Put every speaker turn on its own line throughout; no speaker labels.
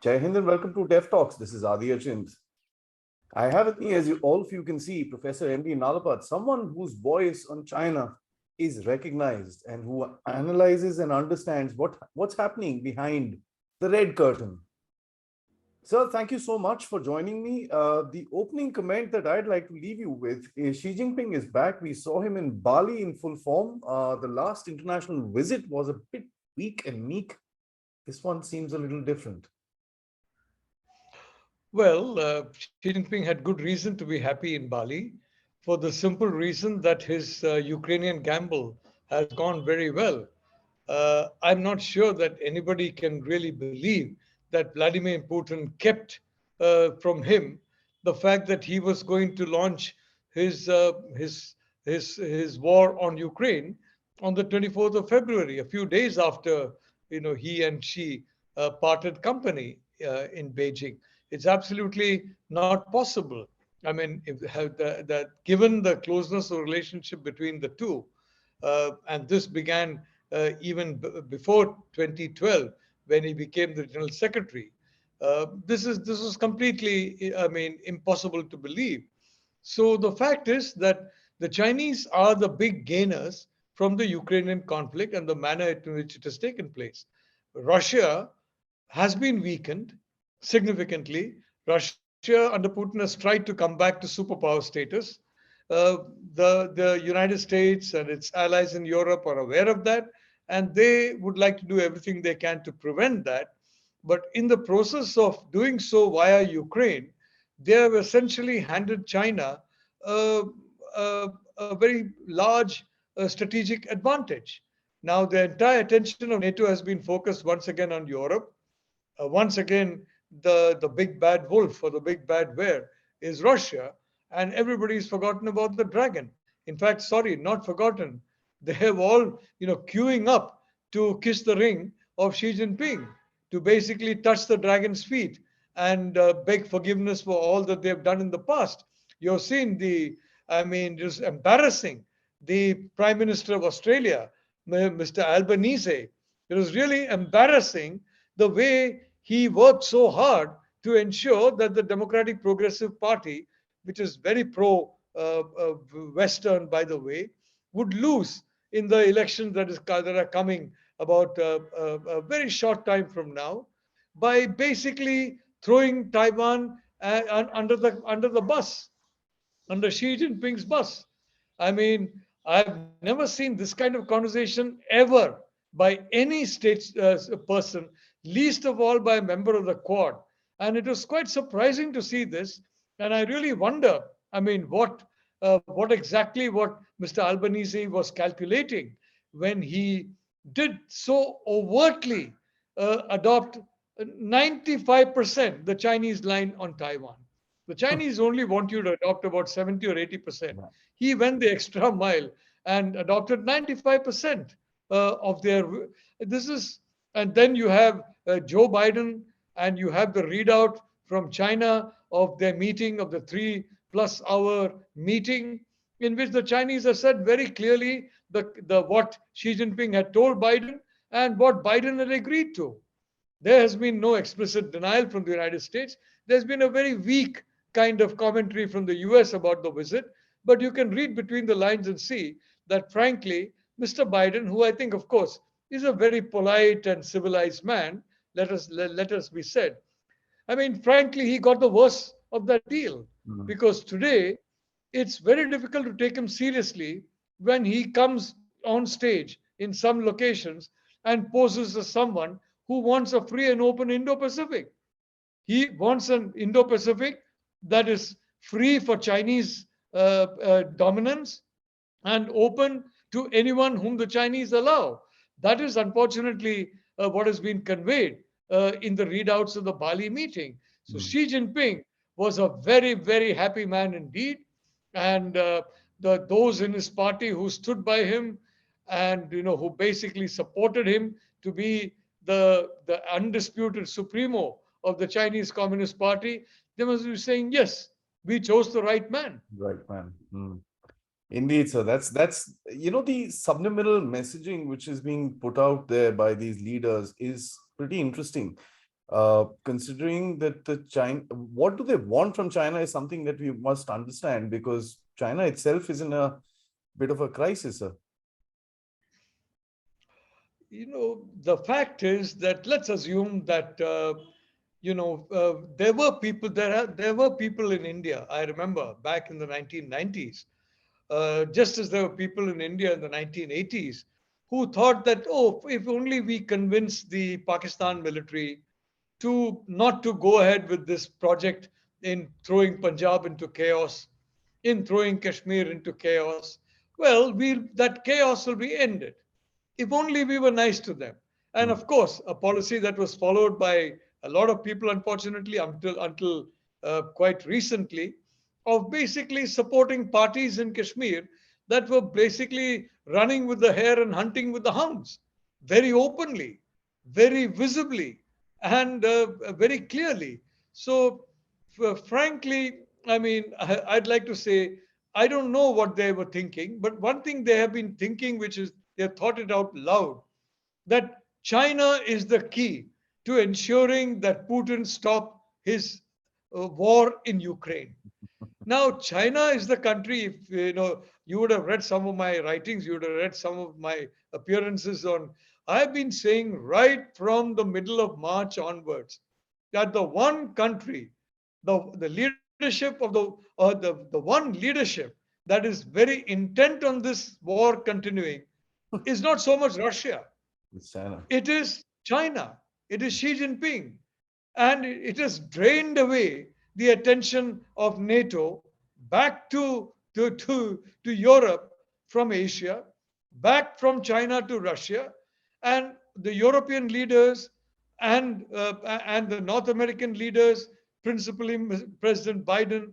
Jai Hind and welcome to Dev Talks. This is Aadi. I have with me, as all of you can see, Professor M.D. Nalapat, someone whose voice on China is recognized and who analyzes and understands what's happening behind the red curtain. Sir, thank you so much for joining me. The opening comment that I'd like to leave you with is Xi Jinping is back. We saw him in Bali in full form. The last international visit was a bit weak and meek. This one seems a little different.
Well, Xi Jinping had good reason to be happy in Bali for the simple reason that his Ukrainian gamble has gone very well. I'm not sure that anybody can really believe that Vladimir Putin kept from him the fact that he was going to launch his, uh, his, his war on Ukraine on the 24th of February, a few days after he and she parted company in Beijing. It's absolutely not possible. I mean, given the closeness of relationship between the two, and this began even before 2012 when he became the general secretary. This is completely, I mean, impossible to believe. So the fact is that the Chinese are the big gainers from the Ukrainian conflict and the manner in which it has taken place. Russia has been weakened significantly. Russia under Putin has tried to come back to superpower status. Uh, the United States and its allies in Europe are aware of that, and they would like to do everything they can to prevent that. But in the process of doing so via Ukraine, they have essentially handed China a, a very large strategic advantage. Now, the entire attention of NATO has been focused once again on Europe. Once again, the big bad wolf or the big bad bear is Russia, and everybody's forgotten about the dragon. In fact, sorry, not forgotten. They have all, queuing up to kiss the ring of Xi Jinping, to basically touch the dragon's feet and beg forgiveness for all that they've done in the past. You've seen I mean, just embarrassing, the Prime Minister of Australia, Mr. Albanese. It was really embarrassing the way he worked so hard to ensure that the Democratic Progressive Party, which is very pro Western, by the way, would lose in the elections that are coming about a very short time from now, by basically throwing Taiwan under the bus, under Xi Jinping's bus. I mean, I've never seen this kind of conversation ever by any state person, least of all by a member of the Quad. And it was quite surprising to see this. And I really wonder, I mean, what exactly what Mr. Albanese was calculating when he did so overtly adopt 95% the Chinese line on Taiwan. The Chinese only want you to adopt about 70 or 80%.
Yeah.
He went the extra mile and adopted 95% of their. This is, and then you have Joe Biden, and you have the readout from China of their meeting, of the 3+ hour meeting, in which the Chinese have said very clearly the what Xi Jinping had told Biden and what Biden had agreed to. There has been no explicit denial from the United States. There's been a very weak kind of commentary from the US about the visit, but you can read between the lines and see that, frankly, Mr. Biden, who I think, of course, is a very polite and civilized man, let us be said. I mean, frankly, he got the worst of that deal,
Mm.
because today it's very difficult to take him seriously when he comes on stage in some locations and poses as someone who wants a free and open Indo Pacific. He wants an Indo Pacific that is free for Chinese dominance and open to anyone whom the Chinese allow. That is unfortunately what has been conveyed in the readouts of the Bali meeting. So
Mm.
Xi Jinping was a very, very happy man indeed. And those in his party who stood by him and who basically supported him to be the undisputed supremo of the Chinese Communist Party, they must be saying, yes, we chose the right man.
Right, man. Mm. Indeed, sir. That's the subliminal messaging which is being put out there by these leaders is pretty interesting. considering that the China, what do they want from China is something that we must understand, because China itself is in a bit of a crisis, sir.
The fact is that let's assume that there were people there were people in India. I remember back in the 1990s, just as there were people in India in the 1980s who thought that, oh, if only we convince the Pakistan military to not to go ahead with this project in throwing Punjab into chaos, in throwing Kashmir into chaos, well, that chaos will be ended if only we were nice to them. And
Hmm.
of course, a policy that was followed by a lot of people, unfortunately, until quite recently, of basically supporting parties in Kashmir that were basically running with the hare and hunting with the hounds, very openly, very visibly, and very clearly. So, frankly, I mean, I'd like to say I don't know what they were thinking, but one thing they have been thinking, which is they have thought it out loud, that China is the key to ensuring that Putin stop his war in Ukraine. Now, China is the country. If you would have read some of my writings, you would have read some of my appearances on. I've been saying right from the middle of March onwards that the one country, the leadership of the one leadership that is very intent on this war continuing is not so much Russia.
It's China.
It is China. It is Xi Jinping. And it has drained away the attention of NATO back to Europe from Asia, back from China to Russia, and the European leaders and the North American leaders, principally President Biden,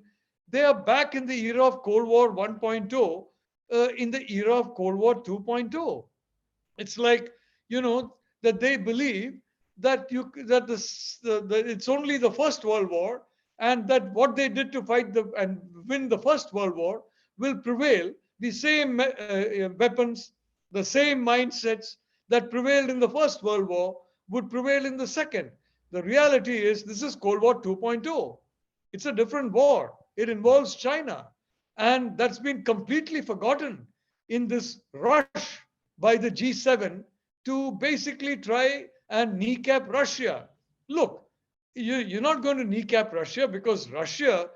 they are back in the era of Cold War 1.0, in the era of Cold War 2.0. It's like, that they believe that it's only the First World War, and that what they did to fight and win the First World War will prevail. The same weapons, the same mindsets that prevailed in the First World War would prevail in the second. The reality is this is Cold War 2.0. It's a different war. It involves China, and that's been completely forgotten in this rush by the G7 to basically try and kneecap Russia. Look, you're not going to kneecap Russia because Russia,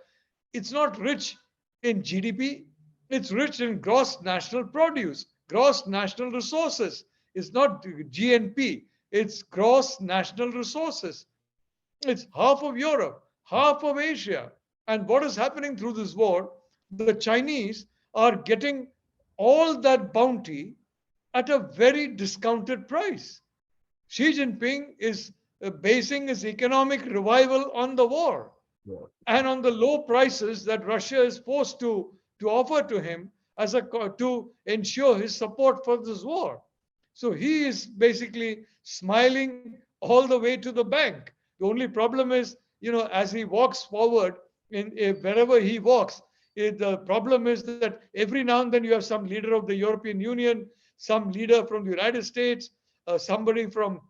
it's not rich in GDP, it's rich in gross national produce, gross national resources. It's not GNP, it's gross national resources. It's half of Europe, half of Asia. And what is happening through this war? The Chinese are getting all that bounty at a very discounted price. Xi Jinping is basing his economic revival on the war
Yeah.
and on the low prices that Russia is forced to offer to him to ensure his support for this war. So he is basically smiling all the way to the bank. The only problem is, as he walks forward in wherever he walks, the problem is that every now and then you have some leader of the European Union, some leader from the United States, somebody from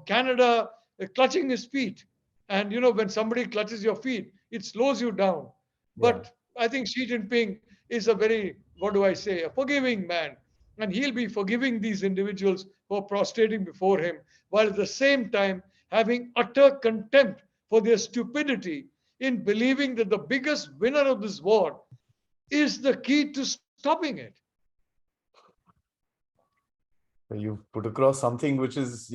Canada, clutching his feet. And when somebody clutches your feet, it slows you down.
Yeah.
But I think Xi Jinping is a very, what do I say, a forgiving man. And he'll be forgiving these individuals who are prostrating before him, while at the same time having utter contempt for their stupidity in believing that the biggest winner of this war is the key to stopping it.
You put across something which is,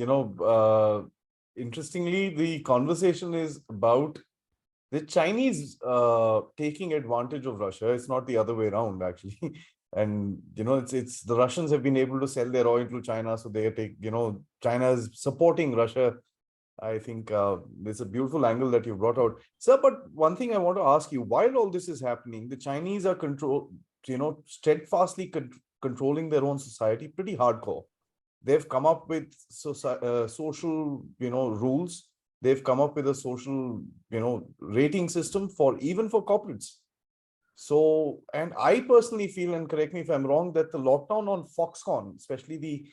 interestingly, the conversation is about the Chinese taking advantage of Russia. It's not the other way around, actually. And it's the Russians have been able to sell their oil to China, so they take China is supporting Russia. I think it's a beautiful angle that you brought out, sir. But one thing I want to ask you: while all this is happening, the Chinese are steadfastly controlling their own society, pretty hardcore. They've come up with social rules. They've come up with a social rating system for even for corporates. So, and I personally feel, and correct me if I'm wrong, that the lockdown on Foxconn, especially the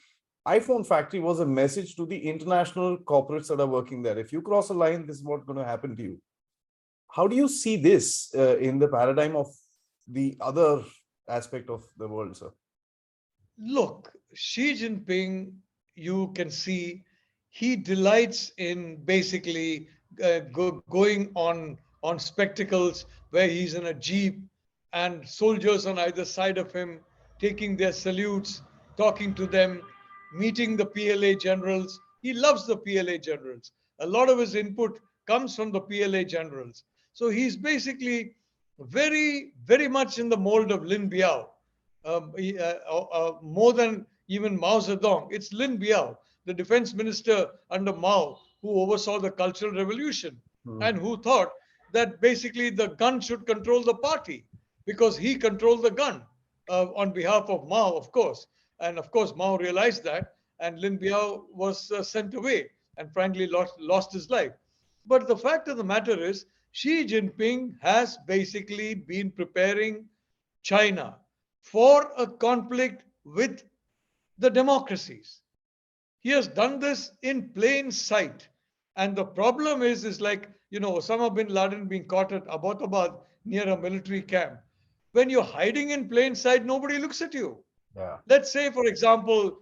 iPhone factory was a message to the international corporates that are working there. If you cross a line, this is what's going to happen to you. How do you see this in the paradigm of the other aspect of the world, sir?
Look, Xi Jinping, you can see he delights in basically going on spectacles where he's in a jeep and soldiers on either side of him taking their salutes, talking to them, meeting the PLA generals. He loves the PLA generals. A lot of his input comes from the PLA generals. So he's basically very much in the mold of Lin Biao, more than even Mao Zedong. It's Lin Biao, the defense minister under Mao, who oversaw the Cultural Revolution and who thought that basically the gun should control the party because he controlled the gun on behalf of Mao, of course. And of course, Mao realized that, and Lin Biao was sent away and frankly lost his life. But the fact of the matter is, Xi Jinping has basically been preparing China for a conflict with the democracies. He has done this in plain sight. And the problem is like, Osama bin Laden being caught at Abbottabad near a military camp. When you're hiding in plain sight, nobody looks at you.
Yeah.
Let's say, for example,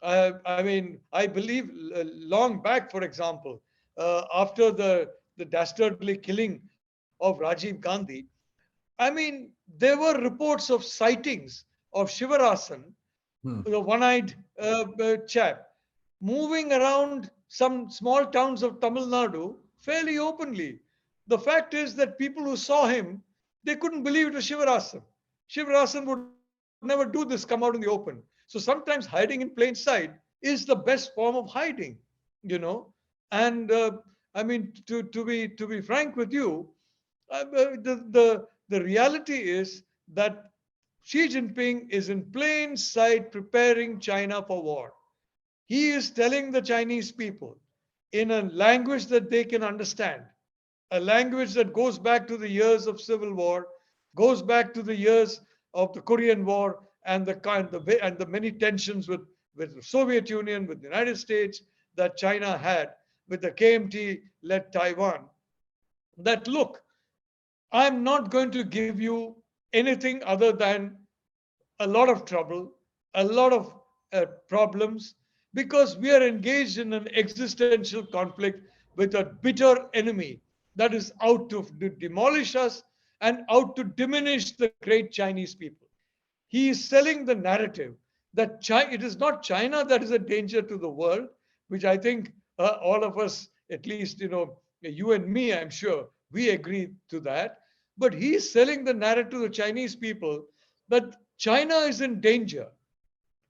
I believe long back, for example, after the dastardly killing of Rajiv Gandhi, I mean, there were reports of sightings of Shivarasan, the one-eyed chap, moving around some small towns of Tamil Nadu fairly openly. The fact is that people who saw him, they couldn't believe it was Shivarasan. Shivarasan would never do this, come out in the open. So sometimes hiding in plain sight is the best form of hiding, you know. And I mean, to be frank with you, the reality is that Xi Jinping is in plain sight preparing China for war. He is telling the Chinese people in a language that they can understand, a language that goes back to the years of civil war, goes back to the years of the Korean War and the many tensions with the Soviet Union, with the United States that China had with the KMT-led Taiwan. That look, I'm not going to give you anything other than a lot of trouble, a lot of problems, because we are engaged in an existential conflict with a bitter enemy that is out to demolish us and out to diminish the great Chinese people. He is selling the narrative that it is not China that is a danger to the world, which I think all of us, at least, you and me, I'm sure, we agree to that. But he's selling the narrative to the Chinese people that China is in danger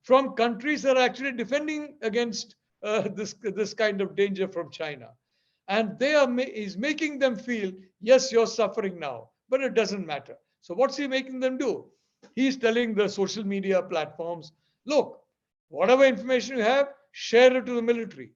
from countries that are actually defending against this kind of danger from China. And he's making them feel, yes, you're suffering now, but it doesn't matter. So what's he making them do? He's telling the social media platforms, look, whatever information you have, share it to the military.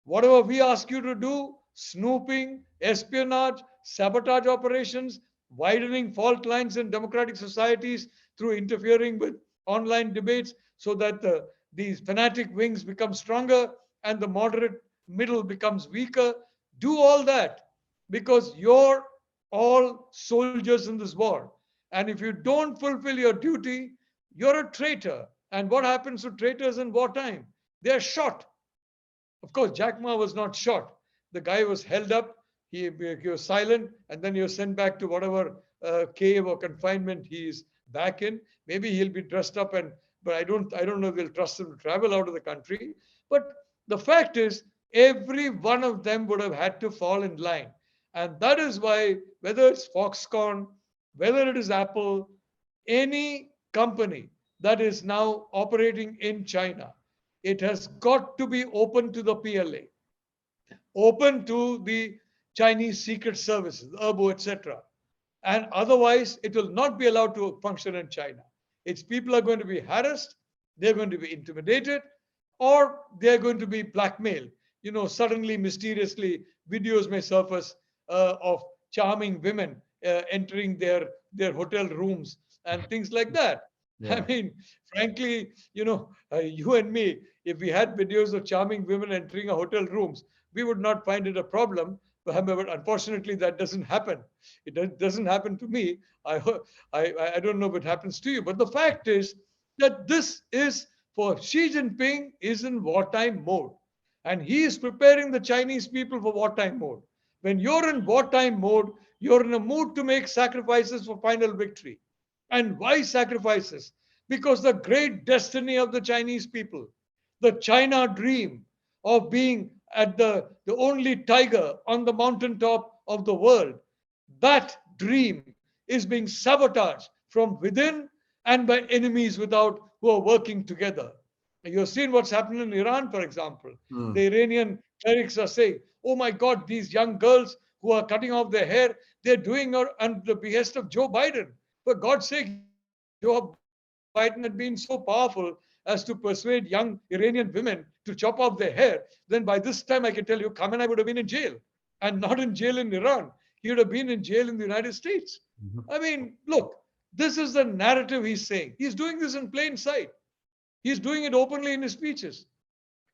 Whatever we ask you to do, snooping, espionage, sabotage operations, widening fault lines in democratic societies through interfering with online debates so that these fanatic wings become stronger and the moderate middle becomes weaker. Do all that because you're all soldiers in this war. And if you don't fulfill your duty, you're a traitor. And what happens to traitors in wartime? They're shot. Of course, Jack Ma was not shot. The guy was held up. He was silent, and then he was sent back to whatever cave or confinement he's back in. Maybe he'll be dressed up, but I don't know if they'll trust him to travel out of the country. But the fact is, every one of them would have had to fall in line, and that is why whether it's Foxconn, whether it is Apple, any company that is now operating in China, it has got to be open to the PLA, open to the Chinese secret services, ERBO, etc. And otherwise, it will not be allowed to function in China. Its people are going to be harassed, they're going to be intimidated, or they're going to be blackmailed. Suddenly, mysteriously, videos may surface of charming women entering their hotel rooms and things like that. I
Yeah.
mean, frankly, you and me, if we had videos of charming women entering a hotel rooms, we would not find it a problem. But unfortunately, that doesn't happen. Doesn't happen to me. I don't know if it happens to you. But the fact is that this is for Xi Jinping is in wartime mode. And he is preparing the Chinese people for wartime mode. When you're in wartime mode, you're in a mood to make sacrifices for final victory. And why sacrifices? Because the great destiny of the Chinese people, the China dream of being at the only tiger on the mountaintop of the world, that dream is being sabotaged from within and by enemies without who are working together. You've seen what's happened in Iran, for example.
Hmm.
The Iranian clerics are saying, oh my God, these young girls who are cutting off their hair, they're doing it under the behest of Joe Biden. For God's sake, if Joe Biden had been so powerful as to persuade young Iranian women to chop off their hair, then by this time I can tell you, Khamenei would have been in jail. And not in jail in Iran. He would have been in jail in the United States. I
Mhm.
mean, look, this is the narrative he's saying. He's doing this in plain sight. He's doing it openly in his speeches.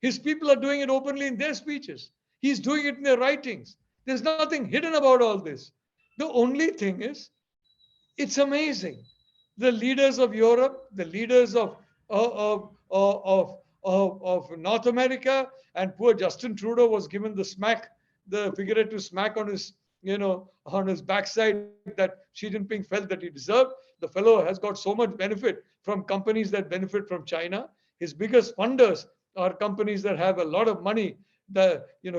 His people are doing it openly in their speeches. He's doing it in their writings. There's nothing hidden about all this. The only thing is, it's amazing. The leaders of Europe, the leaders of North America, and poor Justin Trudeau was given the smack, the figurative smack on his, on his backside that Xi Jinping felt that he deserved. The fellow has got so much benefit from companies that benefit from China. His biggest funders are companies that have a lot of money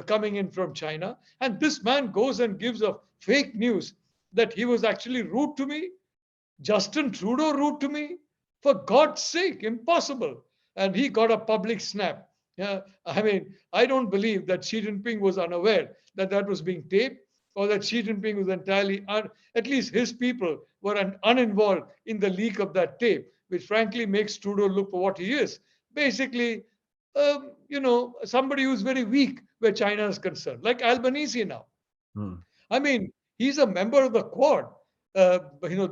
coming in from China. And this man goes and gives a fake news that he was actually rude to me. Justin Trudeau rude to me? For God's sake, impossible. And he got a public snap. Yeah, I mean, I don't believe that Xi Jinping was unaware that that was being taped, or that Xi Jinping was entirely, at least his people were uninvolved in the leak of that tape, which frankly makes Trudeau look for what he is. Basically, somebody who's very weak where China is concerned, like Albanese now.
Hmm.
I mean, he's a member of the Quad.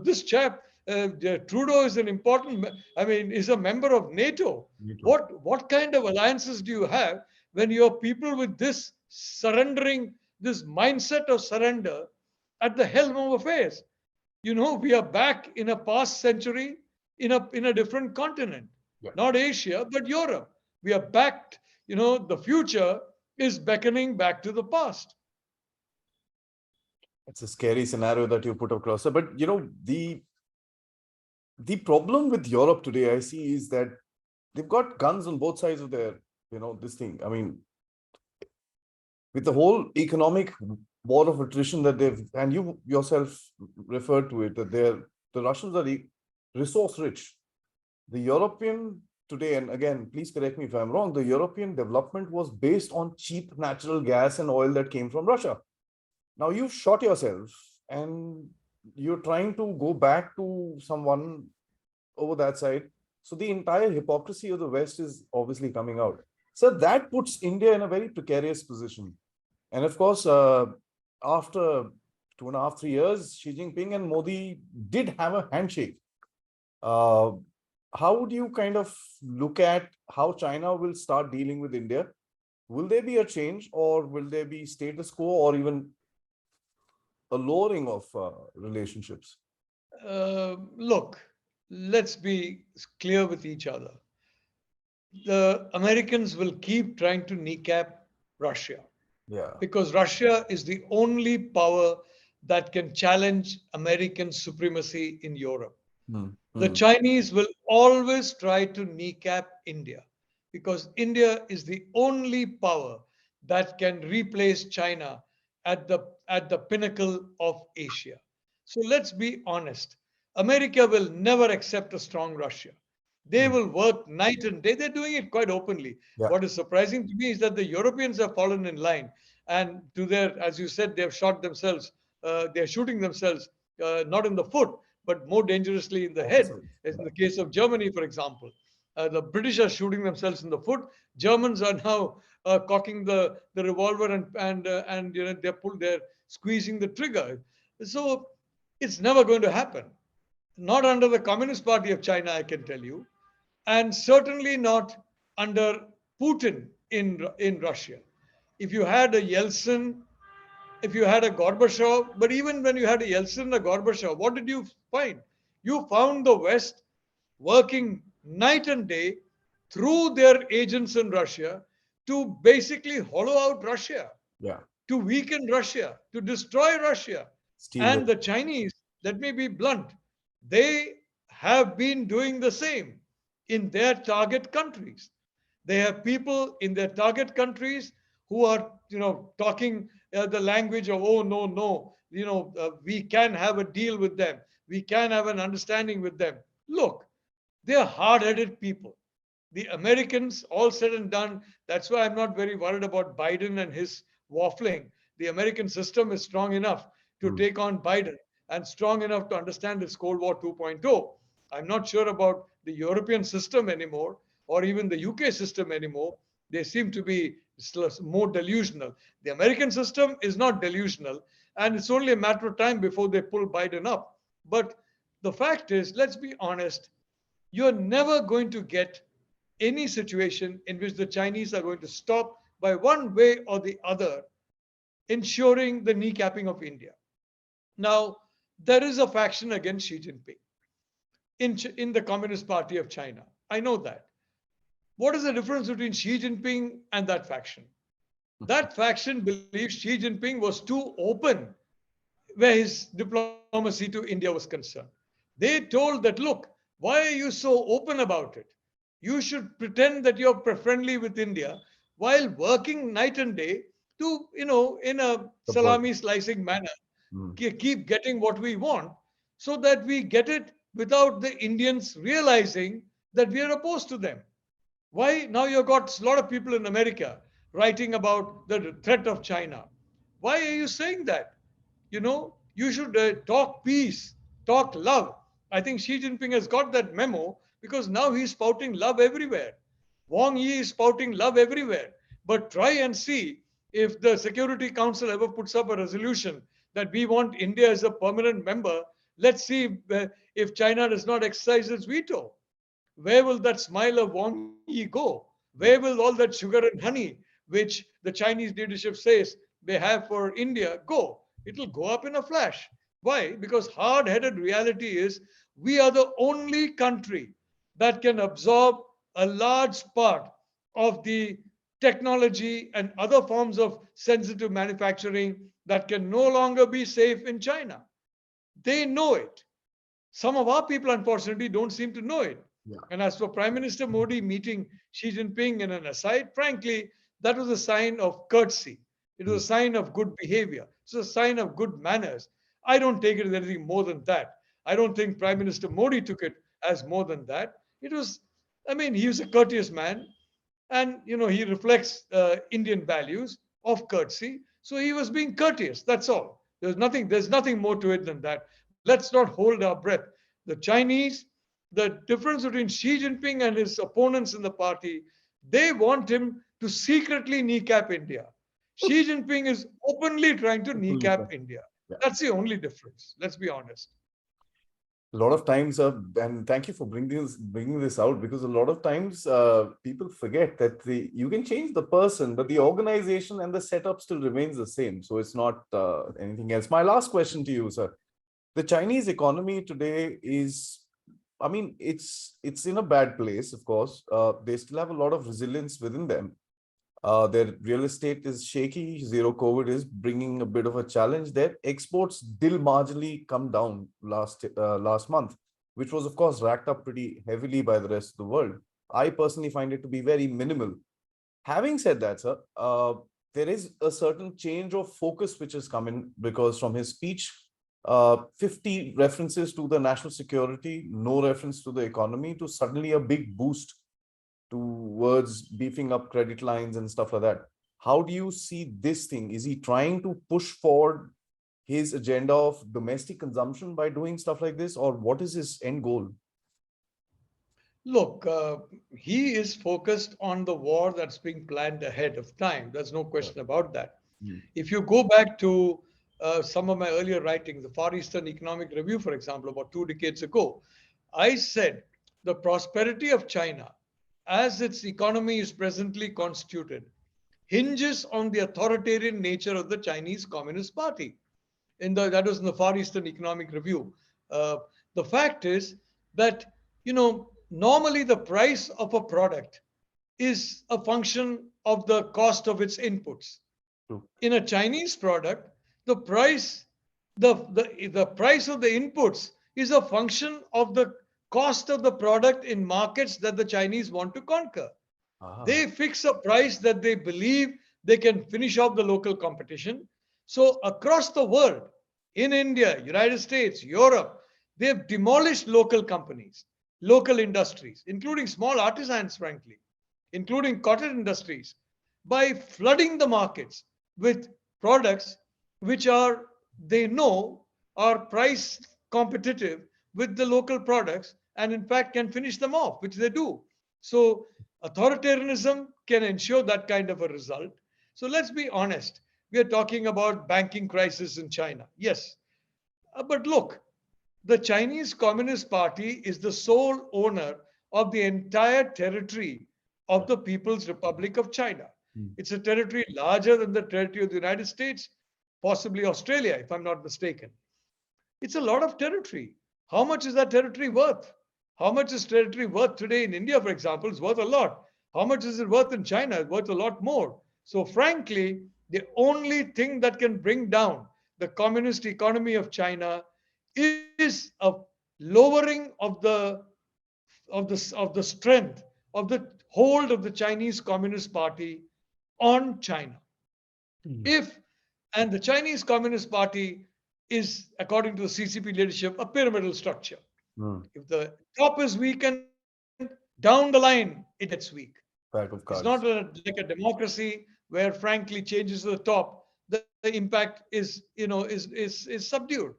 This chap, Trudeau, is an important. I mean, is a member of NATO.
Me too.
What kind of alliances do you have when you have people with this surrendering, this mindset of surrender, at the helm of affairs? We are back in a past century in a different continent,
Yeah.
not Asia, but Europe. We are back. The future is beckoning back to the past.
It's a scary scenario that you put across. But the problem with Europe today, I see, is that they've got guns on both sides of their, this thing. I mean, with the whole economic war of attrition that they've, and you yourself referred to it, that the Russians are resource rich. The European today, and again, please correct me if I'm wrong, the European development was based on cheap natural gas and oil that came from Russia. Now you've shot yourself and you're trying to go back to someone over that side. So the entire hypocrisy of the West is obviously coming out. So that puts India in a very precarious position. And of course, after 2.5, 3 years, Xi Jinping and Modi did have a handshake. Uh, how would you kind of look at how China will start dealing with India? Will there be a change, or will there be status quo, or even a lowering of relationships?
Look, let's be clear with each other. The Americans will keep trying to kneecap Russia
Yeah.
because Russia is the only power that can challenge American supremacy in Europe.
Hmm.
The
Hmm.
Chinese will always try to kneecap India because India is the only power that can replace China at the pinnacle of Asia. So let's be honest. America will never accept a strong Russia. They
Hmm.
will work night and day. They're doing it quite openly.
Yeah.
What is surprising to me is that the Europeans have fallen in line, and to their, as you said, they've shot themselves. They're shooting themselves not in the foot, but more dangerously in the head,
Opposite.
as in
Yeah.
the case of Germany, for example. The British are shooting themselves in the foot. Germans are now cocking the revolver and they're squeezing the trigger. So it's never going to happen. not under the Communist Party of China, I can tell you, and certainly not under Putin in Russia. If you had a Yeltsin, if you had a Gorbachev, but even when you had a Yeltsin and a Gorbachev, what did you find? You found the West working night and day through their agents in Russia to basically hollow out Russia,
Yeah.
to weaken Russia, to destroy Russia.
Steal
And
the
the Chinese, let me be blunt, they have been doing the same in their target countries. They have people in their target countries who are, talking the language of, oh, no, no, we can have a deal with them. We can have an understanding with them. Look, they are hard headed people. The Americans, all said and done, that's why I'm not very worried about Biden and his waffling. The American system is strong enough to
Mm.
take on Biden and strong enough to understand its Cold War 2.0. I'm not sure about the European system anymore or even the UK system anymore. They seem to be more delusional. The American system is not delusional, and it's only a matter of time before they pull Biden up. But the fact is, let's be honest, you're never going to get any situation in which the Chinese are going to stop by one way or the other ensuring the kneecapping of India. Now, there is a faction against Xi Jinping in the Communist Party of China. I know that. What is the difference between Xi Jinping and that faction? That faction believes Xi Jinping was too open where his diplomacy to India was concerned. They told that, look, why are you so open about it? You should pretend that you're friendly with India while working night and day to, in a
Support.
salami slicing manner,
Mm.
keep getting what we want so that we get it without the Indians realizing that we are opposed to them. Why? Now you've got a lot of people in America writing about the threat of China. Why are you saying that? You should talk peace, talk love. I think Xi Jinping has got that memo because now he's spouting love everywhere. Wang Yi is spouting love everywhere. But try and see if the Security Council ever puts up a resolution that we want India as a permanent member. Let's see if China does not exercise its veto. Where will that smile of Wang Yi go? Where
Yeah.
will all that sugar and honey, which the Chinese leadership says they have for India, go? It'll go up in a flash. Why? Because hard headed reality is we are the only country that can absorb a large part of the technology and other forms of sensitive manufacturing that can no longer be safe in China. They know it. Some of our people, unfortunately, don't seem to know it.
Yeah.
And as for Prime Minister Modi meeting Xi Jinping in an aside, frankly, that was a sign of courtesy. It
Mm.
was a sign of good behavior. It's a sign of good manners. I don't take it as anything more than that. I don't think Prime Minister Modi took it as more than that. It was, I mean, he was a courteous man, and he reflects Indian values of courtesy. So he was being courteous. That's all. There's nothing more to it than that. Let's not hold our breath. The Chinese, the difference between Xi Jinping and his opponents in the party, they want him to secretly kneecap India. Xi Jinping is openly trying to
Fully
kneecap
correct.
India.
Yeah.
That's the only difference. Let's be honest.
A lot of times, and thank you for bringing this out, because a lot of times people forget that you can change the person, but the organization and the setup still remains the same. So it's not anything else. My last question to you, sir. The Chinese economy today is, I mean, it's in a bad place, of course. They still have a lot of resilience within them. Their real estate is shaky. Zero COVID is bringing a bit of a challenge. Their exports did marginally come down last month, which was of course racked up pretty heavily by the rest of the world. I personally find it to be very minimal. Having said that, sir, there is a certain change of focus which has come in, because from his speech, 50 references to the national security, no reference to the economy, to suddenly a big boost towards beefing up credit lines and stuff like that. How do you see this thing? Is he trying to push forward his agenda of domestic consumption by doing stuff like this, or what is his end goal?
Look, he is focused on the war that's being planned ahead of time. There's no question about that.
Mm.
If you go back to some of my earlier writings, the Far Eastern Economic Review, for example, about 2 decades ago, I said the prosperity of China, as its economy is presently constituted, hinges on the authoritarian nature of the Chinese Communist Party. That was in the Far Eastern Economic Review. Uh, the fact is that normally the price of a product is a function of the cost of its inputs.
True.
In a Chinese product, the price the price of the inputs is a function of the cost of the product in markets that the Chinese want to conquer.
Ah,
They fix a price that they believe they can finish off the local competition. So across the world, in India, United States, Europe, they've demolished local companies, local industries, including small artisans, frankly, including cottage industries, by flooding the markets with products which are, they know, are price competitive with the local products, and in fact can finish them off, which they do. So authoritarianism can ensure that kind of a result. So let's be honest. We are talking about banking crisis in China. Yes. But look, the Chinese Communist Party is the sole owner of the entire territory of the People's Republic of China.
hmm.
It's a territory larger than the territory of the United States, possibly Australia, if I'm not mistaken. It's a lot of territory. How much is that territory worth? How much is territory worth today in India, for example? It's worth a lot. How much is it worth in China? It's worth a lot more. So, frankly, the only thing that can bring down the communist economy of China is a lowering of the strength of the hold of the Chinese Communist Party on China.
Hmm.
If and the Chinese Communist Party is, according to the CCP leadership, a pyramidal structure.
Hmm.
If the top is weakened, down the line it gets weak.
Pack of
It's not
cards.
like a democracy where, frankly, changes to the top, the impact is subdued.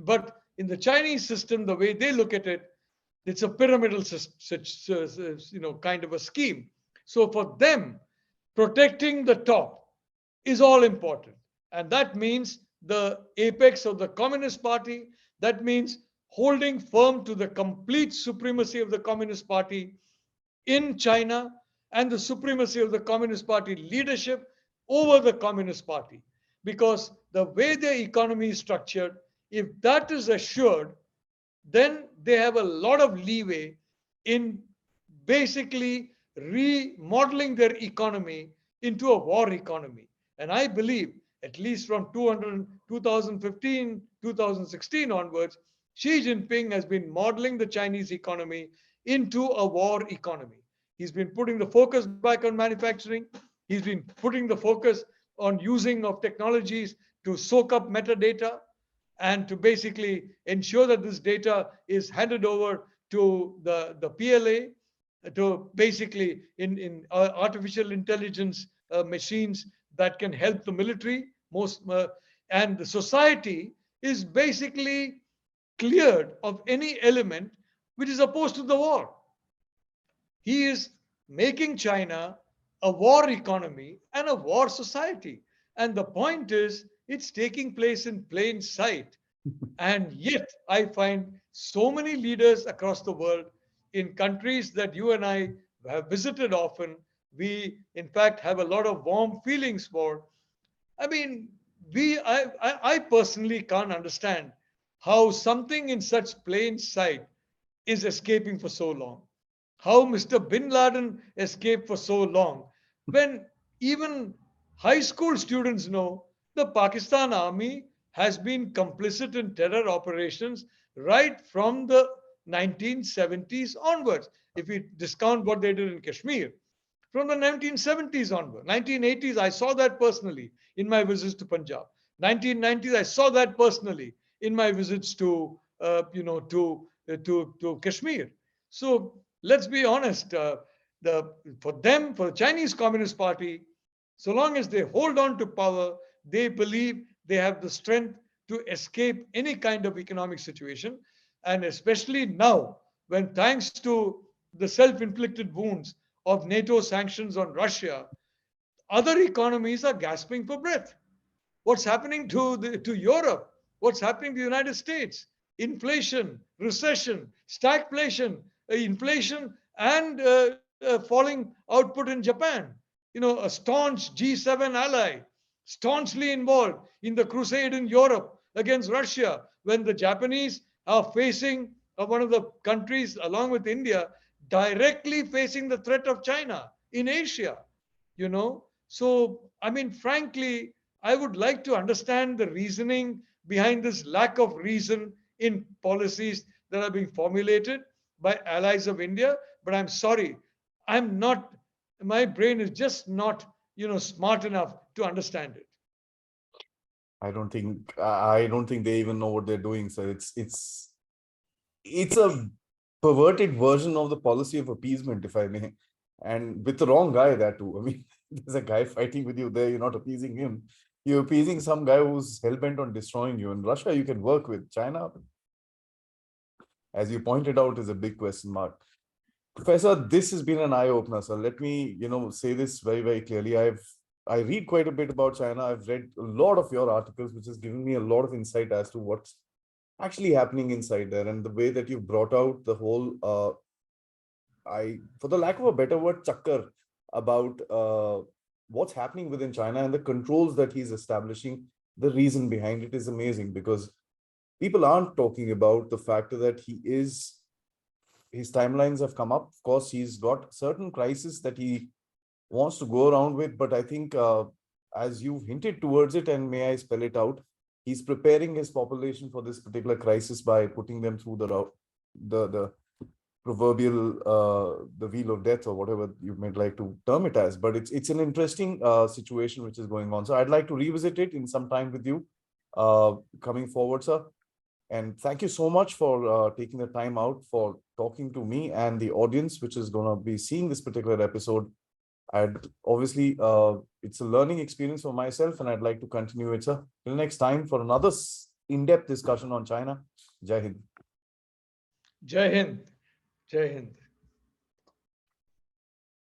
But in the Chinese system, the way they look at it, it's a pyramidal kind of a scheme. So for them, protecting the top is all important. And that means the apex of the Communist Party. That means holding firm to the complete supremacy of the Communist Party in China and the supremacy of the Communist Party leadership over the Communist Party. Because the way their economy is structured, if that is assured, then they have a lot of leeway in basically remodeling their economy into a war economy. And I believe, at least from 2015, 2016 onwards, Xi Jinping has been modeling the Chinese economy into a war economy. He's been putting the focus back on manufacturing. He's been putting the focus on using of technologies to soak up metadata and to basically ensure that this data is handed over to the PLA, to basically in artificial intelligence machines that can help the military and the society is basically cleared of any element which is opposed to the war. He is making China a war economy and a war society. And the point is, it's taking place in plain sight. And yet, I find so many leaders across the world in countries that you and I have visited often, we in fact have a lot of warm feelings for. I mean, I personally can't understand how something in such plain sight is escaping for so long. How Mr. Bin Laden escaped for so long when even high school students know the Pakistan army has been complicit in terror operations right from the 1970s onwards. If we discount what they did in Kashmir, from the 1970s onward, 1980s, I saw that personally in my visits to Punjab. 1990s, I saw that personally in my visits to Kashmir. So let's be honest. For the Chinese Communist Party, so long as they hold on to power, they believe they have the strength to escape any kind of economic situation, and especially now, when thanks to the self-inflicted wounds of NATO sanctions on Russia, other economies are gasping for breath. What's happening to Europe? What's happening to the United States? Inflation, recession, stagflation, inflation, and falling output in Japan. A staunch G7 ally, staunchly involved in the crusade in Europe against Russia, when the Japanese are facing one of the countries, along with India, directly facing the threat of China in Asia. So, I mean, frankly, I would like to understand the reasoning behind this lack of reason in policies that are being formulated by allies of India. But I'm sorry, I'm not, my brain is just not, smart enough to understand it.
I don't think they even know what they're doing. So it's a perverted version of the policy of appeasement, if I may, and with the wrong guy there too. I mean, there's a guy fighting with you there. You're not appeasing him. You're appeasing some guy who's hell bent on destroying you. In Russia, you can work with. China, as you pointed out, is a big question mark. Professor, this has been an eye opener. So let me, say this very, very clearly. I read quite a bit about China. I've read a lot of your articles, which has given me a lot of insight as to what's actually happening inside there, and the way that you brought out the whole for the lack of a better word, chakkar about what's happening within China and the controls that he's establishing. The reason behind it is amazing, because people aren't talking about the fact that his timelines have come up. Of course, he's got certain crises that he wants to go around with, but I think as you've hinted towards it, and may I spell it out, he's preparing his population for this particular crisis by putting them through the proverbial the wheel of death, or whatever you might like to term it as. But it's an interesting situation which is going on. So I'd like to revisit it in some time with you coming forward, sir. And thank you so much for taking the time out for talking to me and the audience, which is going to be seeing this particular episode. I'd obviously, it's a learning experience for myself, and I'd like to continue it, sir. Till next time for another in-depth discussion on China. Jai Hind.
Jai Hind. Jai Hind.